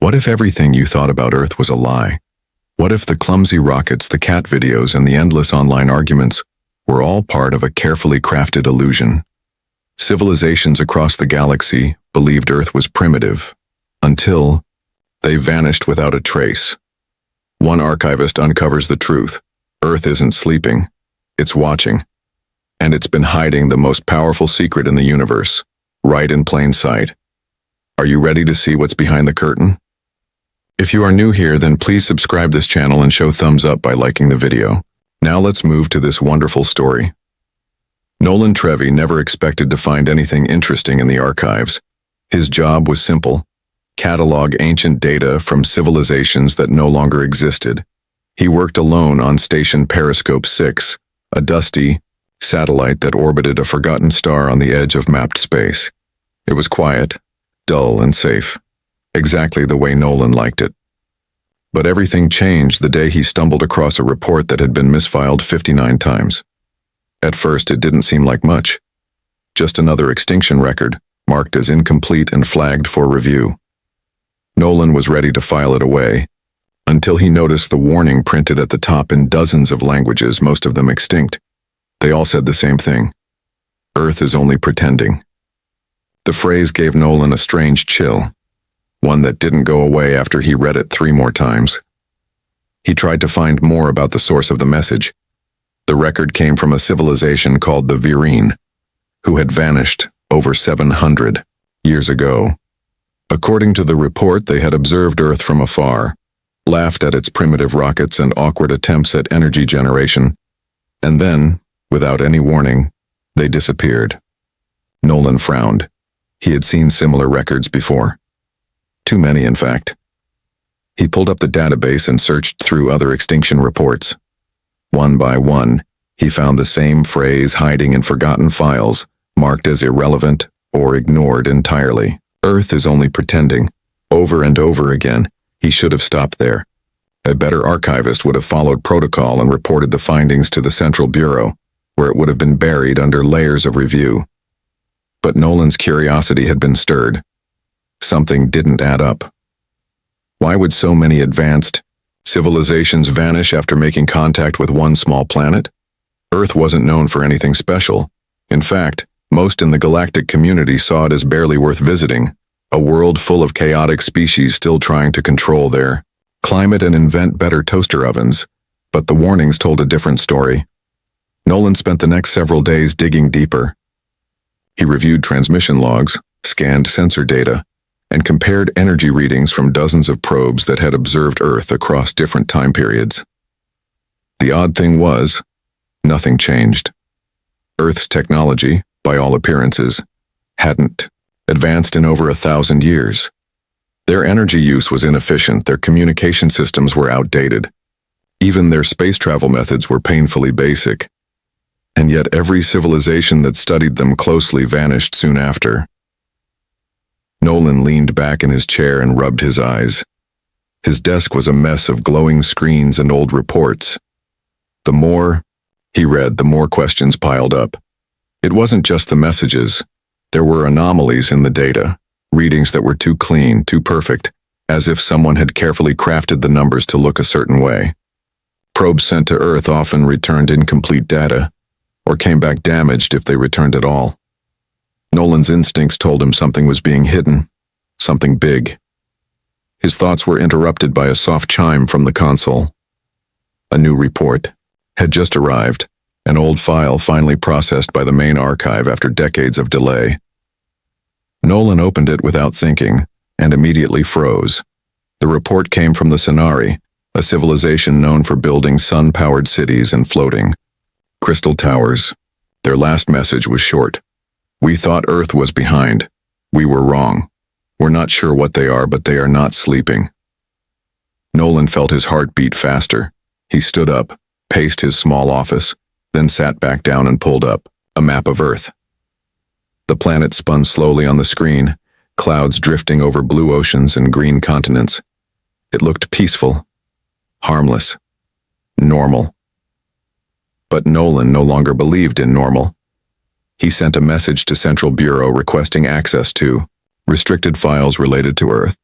What if everything you thought about Earth was a lie? What if the clumsy rockets, the cat videos, and the endless online arguments were all part of a carefully crafted illusion? Civilizations across the galaxy believed Earth was primitive, until they vanished without a trace. One archivist uncovers the truth. Earth isn't sleeping, it's watching. And it's been hiding the most powerful secret in the universe, right in plain sight. Are you ready to see what's behind the curtain? If you are new here, then please subscribe this channel and show thumbs up by liking the video. Now let's move to this wonderful story. Nolan Trevi never expected to find anything interesting in the archives. His job was simple: catalog ancient data from civilizations that no longer existed. He worked alone on Station Periscope 6, a dusty satellite that orbited a forgotten star on the edge of mapped space. It was quiet, dull, and safe, exactly the way Nolan liked it. But everything changed the day he stumbled across a report that had been misfiled 59 times. At first, it didn't seem like much. Just another extinction record, marked as incomplete and flagged for review. Nolan was ready to file it away, until he noticed the warning printed at the top in dozens of languages, most of them extinct. They all said the same thing: Earth is only pretending. The phrase gave Nolan a strange chill, one that didn't go away after he read it 3 more times. He tried to find more about the source of the message. The record came from a civilization called the Virene, who had vanished over 700 years ago. According to the report, they had observed Earth from afar, laughed at its primitive rockets and awkward attempts at energy generation, and then, without any warning, they disappeared. Nolan frowned. He had seen similar records before. Too many, in fact. He pulled up the database and searched through other extinction reports. One by one, he found the same phrase hiding in forgotten files, marked as irrelevant or ignored entirely. Earth is only pretending. Over and over again. He should have stopped there. A better archivist would have followed protocol and reported the findings to the Central Bureau, where it would have been buried under layers of review. But Nolan's curiosity had been stirred. Something didn't add up. Why would so many advanced civilizations vanish after making contact with one small planet? Earth wasn't known for anything special. In fact, most in the galactic community saw it as barely worth visiting, a world full of chaotic species still trying to control their climate and invent better toaster ovens. But the warnings told a different story. Nolan spent the next several days digging deeper. He reviewed transmission logs, scanned sensor data, and compared energy readings from dozens of probes that had observed Earth across different time periods. The odd thing was, nothing changed. Earth's technology, by all appearances, hadn't advanced in over 1,000 years. Their energy use was inefficient, their communication systems were outdated. Even their space travel methods were painfully basic. And yet every civilization that studied them closely vanished soon after. Nolan leaned back in his chair and rubbed his eyes. His desk was a mess of glowing screens and old reports. The more he read, the more questions piled up. It wasn't just the messages. There were anomalies in the data, readings that were too clean, too perfect, as if someone had carefully crafted the numbers to look a certain way. Probes sent to Earth often returned incomplete data, or came back damaged if they returned at all. Nolan's instincts told him something was being hidden, something big. His thoughts were interrupted by a soft chime from the console. A new report had just arrived, an old file finally processed by the main archive after decades of delay. Nolan opened it without thinking, and immediately froze. The report came from the Sonari, a civilization known for building sun-powered cities and floating crystal towers. Their last message was short. We thought Earth was behind. We were wrong. We're not sure what they are, but they are not sleeping. Nolan felt his heart beat faster. He stood up, paced his small office, then sat back down and pulled up a map of Earth. The planet spun slowly on the screen, clouds drifting over blue oceans and green continents. It looked peaceful, harmless, normal. But Nolan no longer believed in normal. He sent a message to Central Bureau requesting access to restricted files related to Earth.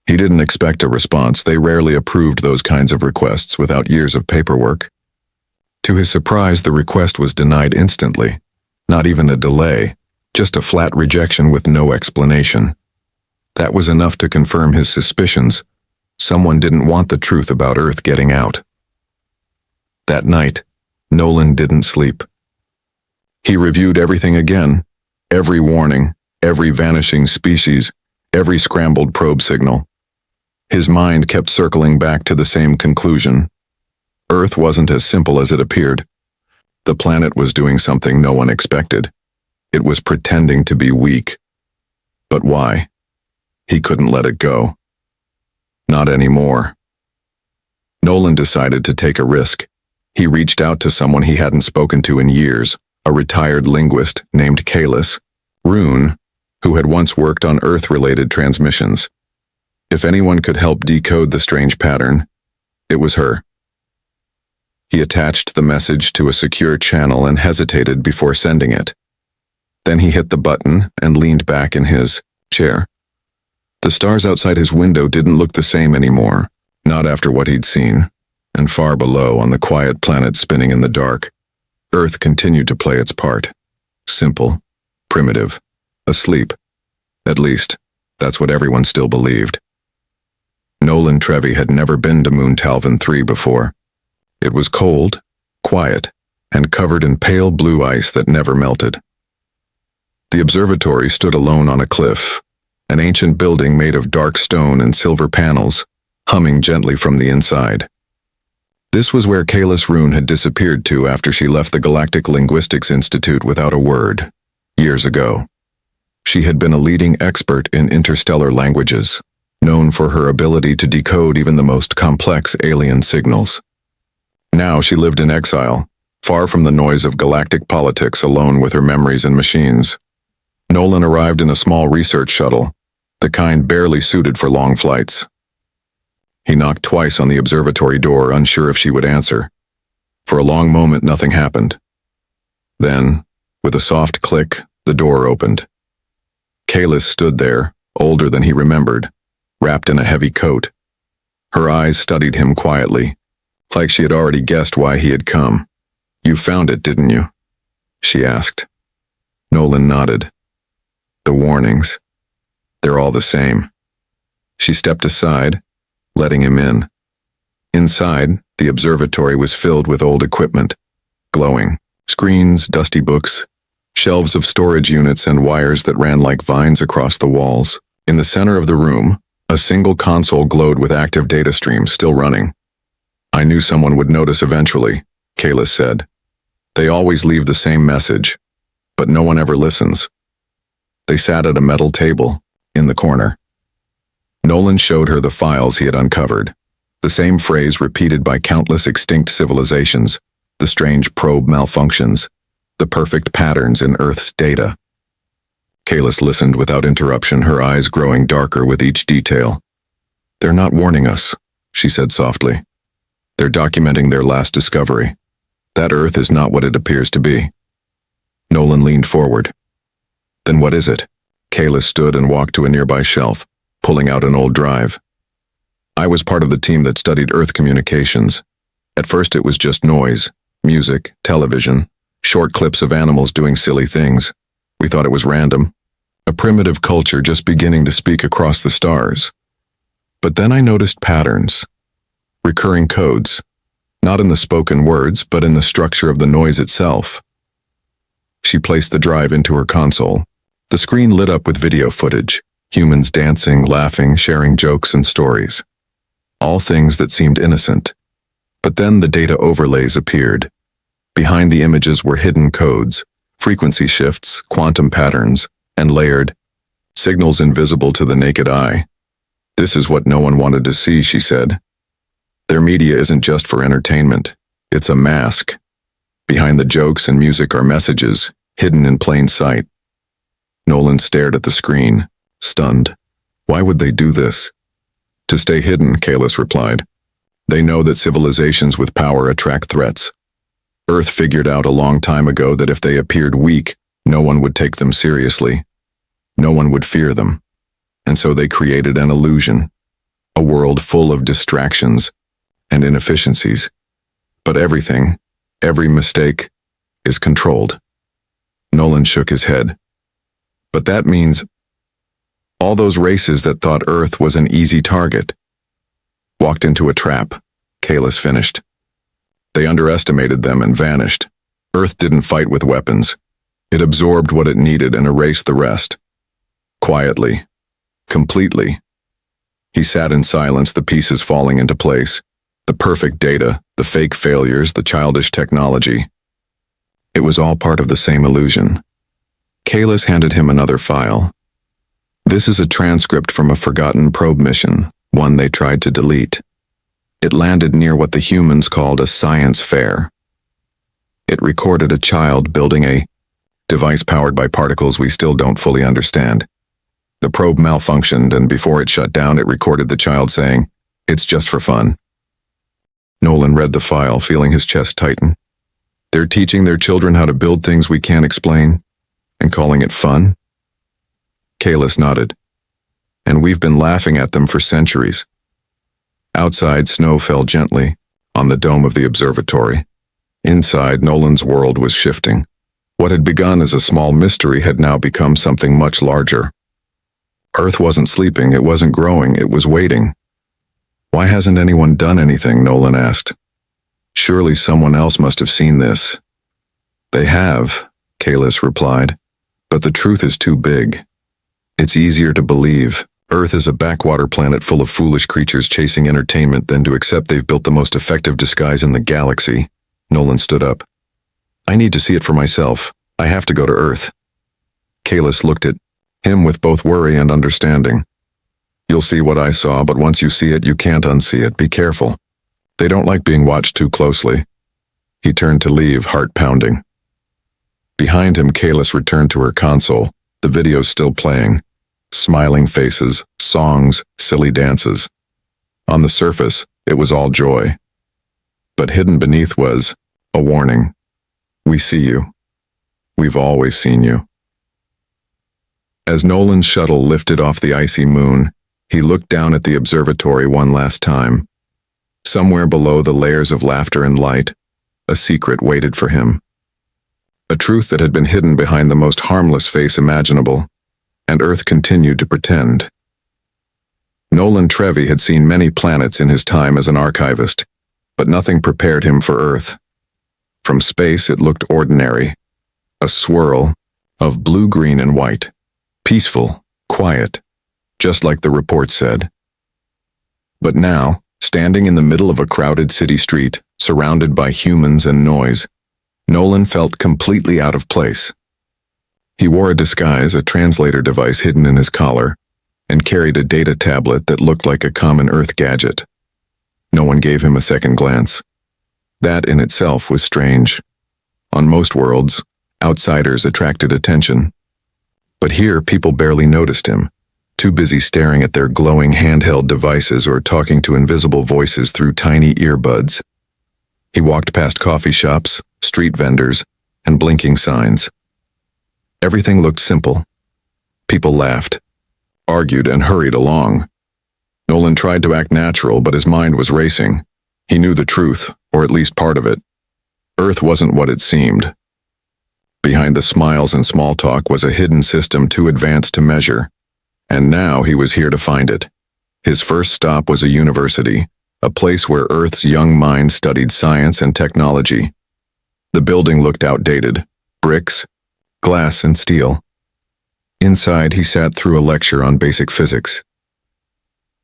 He didn't expect a response. They rarely approved those kinds of requests without years of paperwork. To his surprise, the request was denied instantly. Not even a delay, just a flat rejection with no explanation. That was enough to confirm his suspicions. Someone didn't want the truth about Earth getting out. That night, Nolan didn't sleep. He reviewed everything again, every warning, every vanishing species, every scrambled probe signal. His mind kept circling back to the same conclusion. Earth wasn't as simple as it appeared. The planet was doing something no one expected. It was pretending to be weak. But why? He couldn't let it go. Not anymore. Nolan decided to take a risk. He reached out to someone he hadn't spoken to in years, a retired linguist named Kalis Rune, who had once worked on Earth-related transmissions. If anyone could help decode the strange pattern, it was her. He attached the message to a secure channel and hesitated before sending it. Then he hit the button and leaned back in his chair. The stars outside his window didn't look the same anymore, not after what he'd seen. And far below, on the quiet planet spinning in the dark, Earth continued to play its part. Simple, primitive, asleep. At least, that's what everyone still believed. Nolan Trevi had never been to Moon Talvin 3 before. It was cold, quiet, and covered in pale blue ice that never melted. The observatory stood alone on a cliff, an ancient building made of dark stone and silver panels, humming gently from the inside. This was where Kalis Rune had disappeared to after she left the Galactic Linguistics Institute without a word, years ago. She had been a leading expert in interstellar languages, known for her ability to decode even the most complex alien signals. Now she lived in exile, far from the noise of galactic politics, alone with her memories and machines. Nolan arrived in a small research shuttle, the kind barely suited for long flights. He knocked twice on the observatory door, unsure if she would answer. For a long moment, nothing happened. Then, with a soft click, the door opened. Kalis stood there, older than he remembered, wrapped in a heavy coat. Her eyes studied him quietly, like she had already guessed why he had come. "You found it, didn't you?" she asked. Nolan nodded. "The warnings. They're all the same." She stepped aside, letting him in. Inside, the observatory was filled with old equipment, glowing. Screens, dusty books, shelves of storage units, and wires that ran like vines across the walls. In the center of the room, a single console glowed with active data streams still running. "I knew someone would notice eventually," Kalis said. "They always leave the same message, but no one ever listens." They sat at a metal table, in the corner. Nolan showed her the files he had uncovered, the same phrase repeated by countless extinct civilizations, the strange probe malfunctions, the perfect patterns in Earth's data. Kalis listened without interruption, her eyes growing darker with each detail. "They're not warning us," she said softly. "They're documenting their last discovery. That Earth is not what it appears to be." Nolan leaned forward. "Then what is it?" Kalis stood and walked to a nearby shelf, pulling out an old drive. "I was part of the team that studied Earth communications. At first it was just noise, music, television, short clips of animals doing silly things. We thought it was random, a primitive culture just beginning to speak across the stars. But then I noticed patterns, recurring codes, not in the spoken words, but in the structure of the noise itself." She placed the drive into her console. The screen lit up with video footage, humans dancing, laughing, sharing jokes and stories. All things that seemed innocent. But then the data overlays appeared. Behind the images were hidden codes, frequency shifts, quantum patterns, and layered signals invisible to the naked eye. "This is what no one wanted to see," she said. "Their media isn't just for entertainment. It's a mask. Behind the jokes and music are messages, hidden in plain sight." Nolan stared at the screen, stunned. "Why would they do this?" "To stay hidden," Kalis replied. "They know that civilizations with power attract threats. Earth figured out a long time ago that if they appeared weak, no one would take them seriously. No one would fear them. And so they created an illusion, a world full of distractions and inefficiencies. But everything, every mistake, is controlled. Nolan shook his head. But that means all those races that thought Earth was an easy target walked into a trap, Kalis finished. They underestimated them and vanished. Earth didn't fight with weapons. It absorbed what it needed and erased the rest. Quietly. Completely. He sat in silence, the pieces falling into place. The perfect data, the fake failures, the childish technology. It was all part of the same illusion. Kalis handed him another file. This is a transcript from a forgotten probe mission, one they tried to delete. It landed near what the humans called a science fair. It recorded a child building a device powered by particles we still don't fully understand. The probe malfunctioned, and before it shut down, it recorded the child saying, "It's just for fun." Nolan read the file, feeling his chest tighten. They're teaching their children how to build things we can't explain, and calling it fun? Kalis nodded. And we've been laughing at them for centuries. Outside, snow fell gently on the dome of the observatory. Inside, Nolan's world was shifting. What had begun as a small mystery had now become something much larger. Earth wasn't sleeping, it wasn't growing, it was waiting. Why hasn't anyone done anything? Nolan asked. Surely someone else must have seen this. They have, Kalis replied. But the truth is too big. It's easier to believe. Earth is a backwater planet full of foolish creatures chasing entertainment than to accept they've built the most effective disguise in the galaxy. Nolan stood up. I need to see it for myself. I have to go to Earth. Kalis looked at him with both worry and understanding. You'll see what I saw, but once you see it, you can't unsee it. Be careful. They don't like being watched too closely. He turned to leave, heart pounding. Behind him, Kalis returned to her console, the videos still playing. Smiling faces, songs, silly dances. On the surface, it was all joy. But hidden beneath was a warning. We see you. We've always seen you. As Nolan's shuttle lifted off the icy moon, he looked down at the observatory one last time. Somewhere below the layers of laughter and light, a secret waited for him. A truth that had been hidden behind the most harmless face imaginable, and Earth continued to pretend. Nolan Trevi had seen many planets in his time as an archivist, but nothing prepared him for Earth. From space it looked ordinary, a swirl of blue, green, and white. Peaceful, quiet, just like the report said. But now, standing in the middle of a crowded city street, surrounded by humans and noise, Nolan felt completely out of place. He wore a disguise, a translator device hidden in his collar, and carried a data tablet that looked like a common Earth gadget. No one gave him a second glance. That in itself was strange. On most worlds, outsiders attracted attention. But here, people barely noticed him, too busy staring at their glowing handheld devices or talking to invisible voices through tiny earbuds. He walked past coffee shops, street vendors, and blinking signs. Everything looked simple. People laughed, argued, and hurried along. Nolan tried to act natural, but his mind was racing. He knew the truth, or at least part of it. Earth wasn't what it seemed. Behind the smiles and small talk was a hidden system too advanced to measure, and now he was here to find it. His first stop was a university, a place where Earth's young minds studied science and technology. The building looked outdated, bricks, glass, and steel. Inside, he sat through a lecture on basic physics.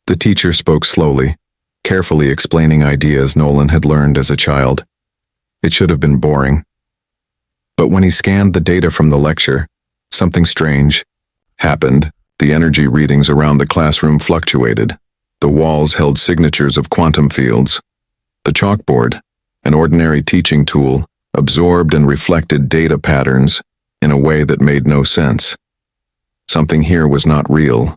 The teacher spoke slowly, carefully explaining ideas Nolan had learned as a child. It should have been boring. But when he scanned the data from the lecture, something strange happened. The energy readings around the classroom fluctuated. The walls held signatures of quantum fields. The chalkboard, an ordinary teaching tool, absorbed and reflected data patterns in a way that made no sense. Something here was not real,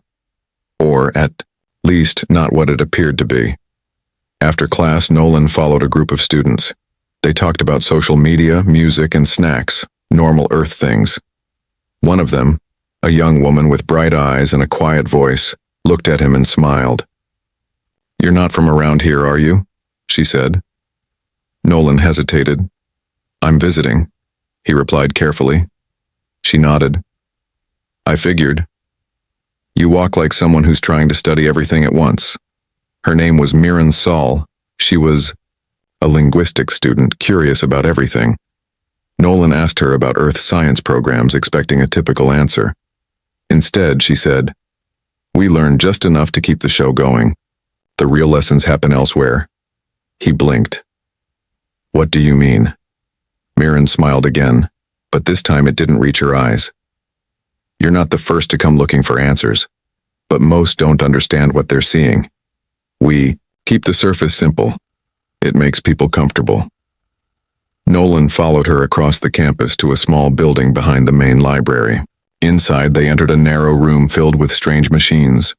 or at least not what it appeared to be. After class, Nolan followed a group of students. They talked about social media, music, and snacks, normal Earth things. One of them, a young woman with bright eyes and a quiet voice, looked at him and smiled. "You're not from around here, are you?" she said. Nolan hesitated. "I'm visiting," he replied carefully. She nodded. "I figured. You walk like someone who's trying to study everything at once." Her name was Miran Saul. She was a linguistics student, curious about everything. Nolan asked her about Earth science programs, expecting a typical answer. Instead, she said, "We learn just enough to keep the show going. The real lessons happen elsewhere." He blinked. "What do you mean?" Miran smiled again, but this time it didn't reach her eyes. "You're not the first to come looking for answers, but most don't understand what they're seeing. We keep the surface simple. It makes people comfortable." Nolan followed her across the campus to a small building behind the main library. Inside, they entered a narrow room filled with strange machines.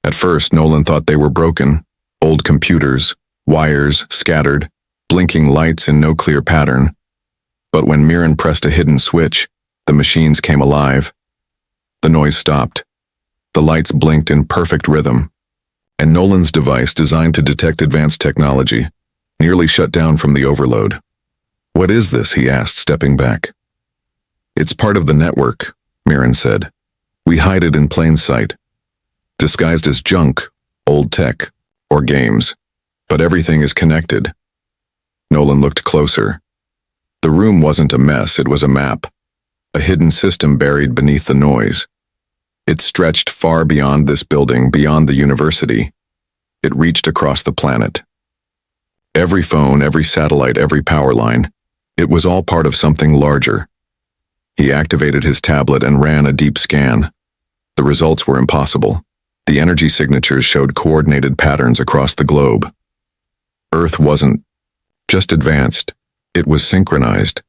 At first, Nolan thought they were broken. Old computers, wires scattered, blinking lights in no clear pattern. But when Miran pressed a hidden switch, the machines came alive. The noise stopped. The lights blinked in perfect rhythm. And Nolan's device, designed to detect advanced technology, nearly shut down from the overload. "What is this?" he asked, stepping back. "It's part of the network," Miran said. "We hide it in plain sight, disguised as junk, old tech, or games. But everything is connected." Nolan looked closer. The room wasn't a mess, it was a map, a hidden system buried beneath the noise. It stretched far beyond this building, beyond the university. It reached across the planet. Every phone, every satellite, every power line, it was all part of something larger. He activated his tablet and ran a deep scan. The results were impossible. The energy signatures showed coordinated patterns across the globe. Earth wasn't just advanced, it was synchronized.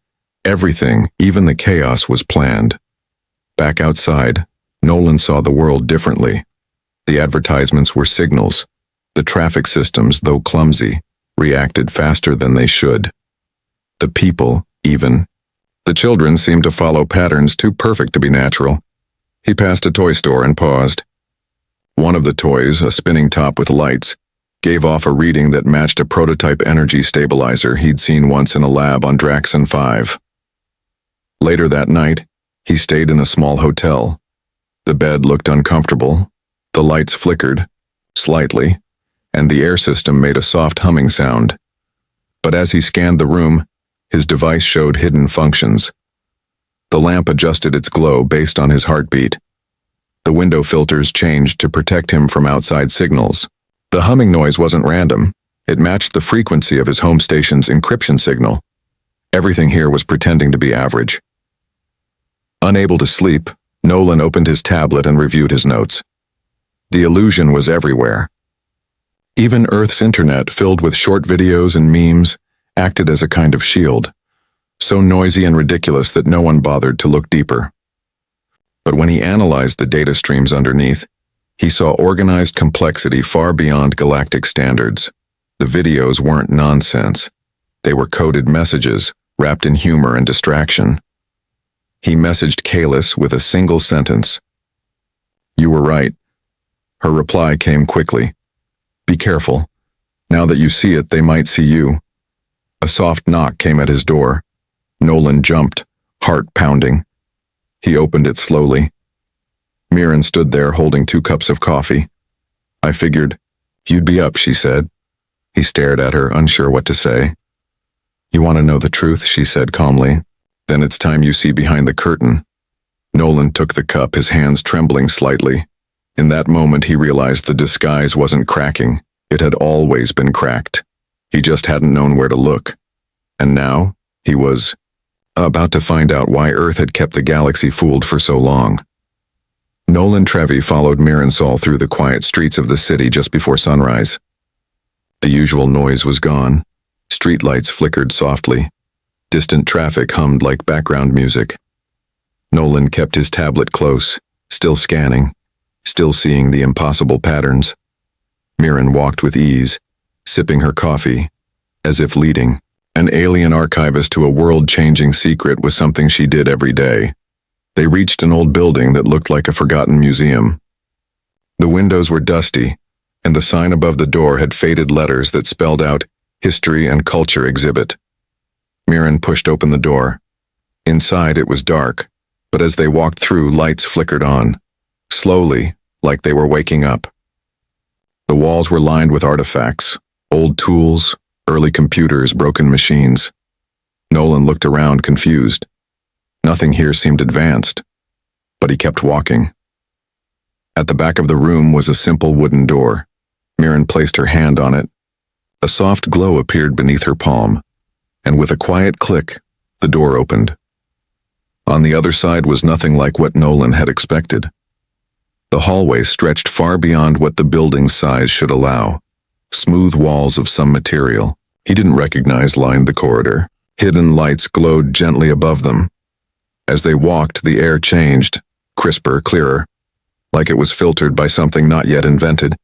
Everything, even the chaos, was planned. Back outside, Nolan saw the world differently. The advertisements were signals. The traffic systems, though clumsy, reacted faster than they should. The people, even. The children seemed to follow patterns too perfect to be natural. He passed a toy store and paused. One of the toys, a spinning top with lights, gave off a reading that matched a prototype energy stabilizer he'd seen once in a lab on Draxon 5. Later that night, he stayed in a small hotel. The bed looked uncomfortable, the lights flickered, slightly, and the air system made a soft humming sound. But as he scanned the room, his device showed hidden functions. The lamp adjusted its glow based on his heartbeat. The window filters changed to protect him from outside signals. The humming noise wasn't random. It matched the frequency of his home station's encryption signal. Everything here was pretending to be average. Unable to sleep, Nolan opened his tablet and reviewed his notes. The illusion was everywhere. Even Earth's internet, filled with short videos and memes, acted as a kind of shield, so noisy and ridiculous that no one bothered to look deeper. But when he analyzed the data streams underneath, he saw organized complexity far beyond galactic standards. The videos weren't nonsense. They were coded messages, wrapped in humor and distraction. He messaged Kalis with a single sentence. "You were right." Her reply came quickly. "Be careful. Now that you see it, they might see you." A soft knock came at his door. Nolan jumped, heart pounding. He opened it slowly. Miran stood there holding 2 cups of coffee. "I figured you'd be up," she said. He stared at her, unsure what to say. "You want to know the truth?" she said calmly. "Then it's time you see behind the curtain." Nolan took the cup, his hands trembling slightly. In that moment, he realized the disguise wasn't cracking. It had always been cracked. He just hadn't known where to look. And now, he was about to find out why Earth had kept the galaxy fooled for so long. Nolan Trevi followed Miransol through the quiet streets of the city just before sunrise. The usual noise was gone. Streetlights flickered softly. Distant traffic hummed like background music. Nolan kept his tablet close, still scanning, still seeing the impossible patterns. Miran walked with ease, sipping her coffee, as if leading. An alien archivist to a world-changing secret was something she did every day. They reached an old building that looked like a forgotten museum. The windows were dusty, and the sign above the door had faded letters that spelled out History and Culture Exhibit. Mirren pushed open the door. Inside it was dark, but as they walked through, lights flickered on, slowly, like they were waking up. The walls were lined with artifacts, old tools, early computers, broken machines. Nolan looked around, confused. Nothing here seemed advanced, but he kept walking. At the back of the room was a simple wooden door. Mirren placed her hand on it. A soft glow appeared beneath her palm, and with a quiet click, the door opened. On the other side was nothing like what Nolan had expected. The hallway stretched far beyond what the building's size should allow. Smooth walls of some material he didn't recognize lined the corridor. Hidden lights glowed gently above them. As they walked, the air changed, crisper, clearer, like it was filtered by something not yet invented.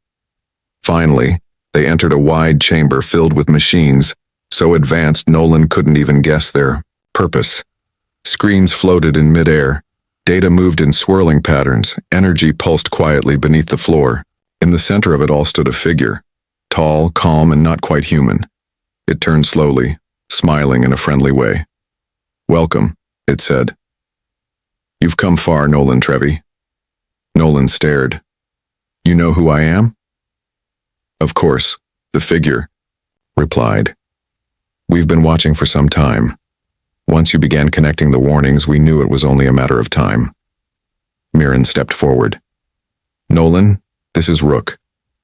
Finally, they entered a wide chamber filled with machines, so advanced Nolan couldn't even guess their purpose. Screens floated in midair. Data moved in swirling patterns. Energy pulsed quietly beneath the floor. In the center of it all stood a figure, tall, calm, and not quite human. It turned slowly, smiling in a friendly way. "Welcome," it said. "You've come far, Nolan Trevi." Nolan stared. "You know who I am?" "Of course," the figure replied. "We've been watching for some time. Once you began connecting the warnings, we knew it was only a matter of time." Mirren stepped forward. "Nolan, this is Rook.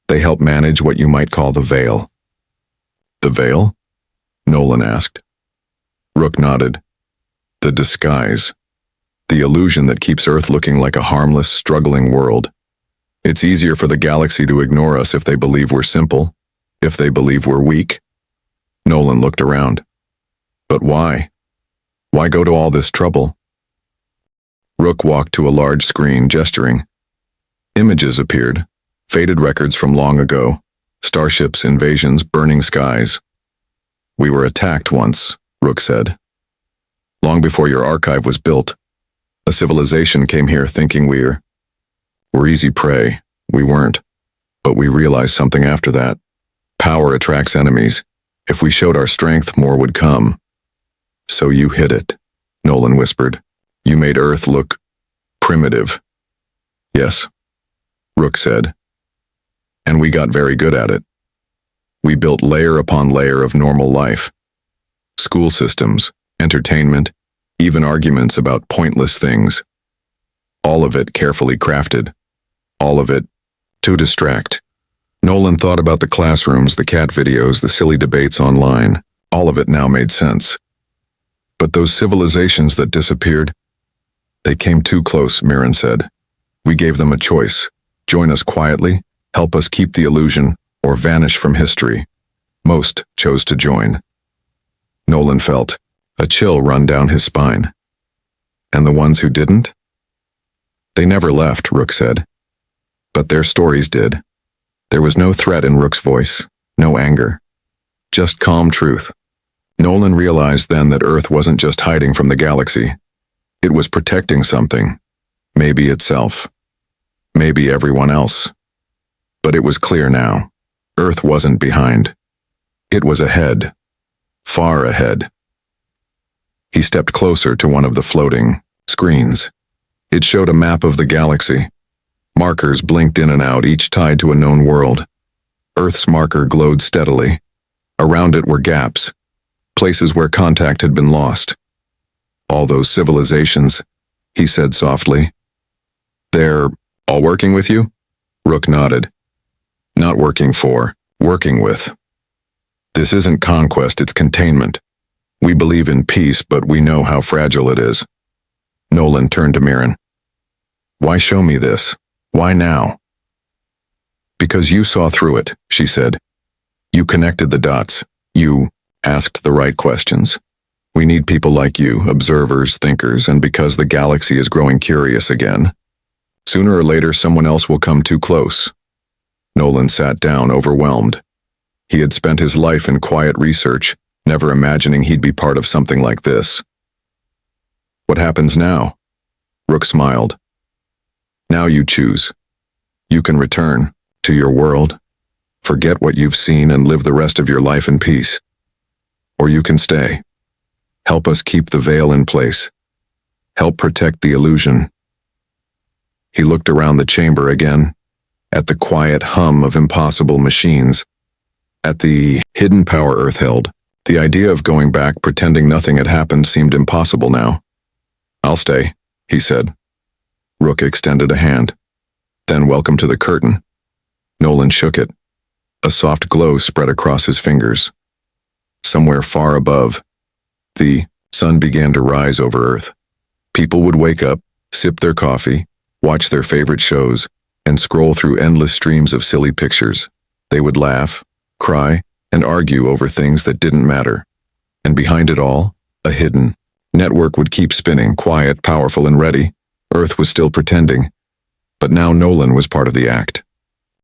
They help manage what you might call the Veil." "The Veil?" Nolan asked. Rook nodded. "The disguise. The illusion that keeps Earth looking like a harmless, struggling world. It's easier for the galaxy to ignore us if they believe we're simple, if they believe we're weak." Nolan looked around. "But why? Why go to all this trouble?" Rook walked to a large screen, gesturing. Images appeared, faded records from long ago, starships, invasions, burning skies. "We were attacked once," Rook said. "Long before your archive was built. A civilization came here thinking we're easy prey. We weren't. But we realized something after that. Power attracts enemies. If we showed our strength, more would come." "So you hid it," Nolan whispered. "You made Earth look primitive." "Yes," Rook said. "And we got very good at it. We built layer upon layer of normal life. School systems, entertainment, even arguments about pointless things. All of it carefully crafted. All of it to distract." Nolan thought about the classrooms, the cat videos, the silly debates online. All of it now made sense. But those civilizations that disappeared, they came too close, Mirren said. "We gave them a choice. Join us quietly, help us keep the illusion, or vanish from history. Most chose to join." Nolan felt a chill run down his spine. "And the ones who didn't?" "They never left," Rook said. "But their stories did." There was no threat in Rook's voice, no anger. Just calm truth. Nolan realized then that Earth wasn't just hiding from the galaxy. It was protecting something. Maybe itself. Maybe everyone else. But it was clear now. Earth wasn't behind. It was ahead. Far ahead. He stepped closer to one of the floating screens. It showed a map of the galaxy. Markers blinked in and out, each tied to a known world. Earth's marker glowed steadily. Around it were gaps, places where contact had been lost. "All those civilizations," he said softly. "They're all working with you?" Rook nodded. "Not working for, working with. This isn't conquest, it's containment. We believe in peace, but we know how fragile it is." Nolan turned to Mirren. "Why show me this? Why now?" "Because you saw through it," she said. "You connected the dots. You asked the right questions. We need people like you, observers, thinkers, and because the galaxy is growing curious again, sooner or later someone else will come too close." Nolan sat down, overwhelmed. He had spent his life in quiet research, never imagining he'd be part of something like this. "What happens now?" Rook smiled. "Now you choose. You can return to your world, Forget what you've seen and live the rest of your life in peace. Or you can stay. Help us keep the veil in place. Help protect the illusion. He looked around the chamber again, at the quiet hum of impossible machines, at the hidden power Earth held. The idea of going back pretending nothing had happened seemed impossible now. "I'll stay," he said. Rook extended a hand. "Then welcome to the curtain." Nolan shook it. A soft glow spread across his fingers. Somewhere far above, the sun began to rise over Earth. People would wake up, sip their coffee, watch their favorite shows, and scroll through endless streams of silly pictures. They would laugh, cry, and argue over things that didn't matter. And behind it all, a hidden network would keep spinning, quiet, powerful, and ready. Earth was still pretending. But now Nolan was part of the act.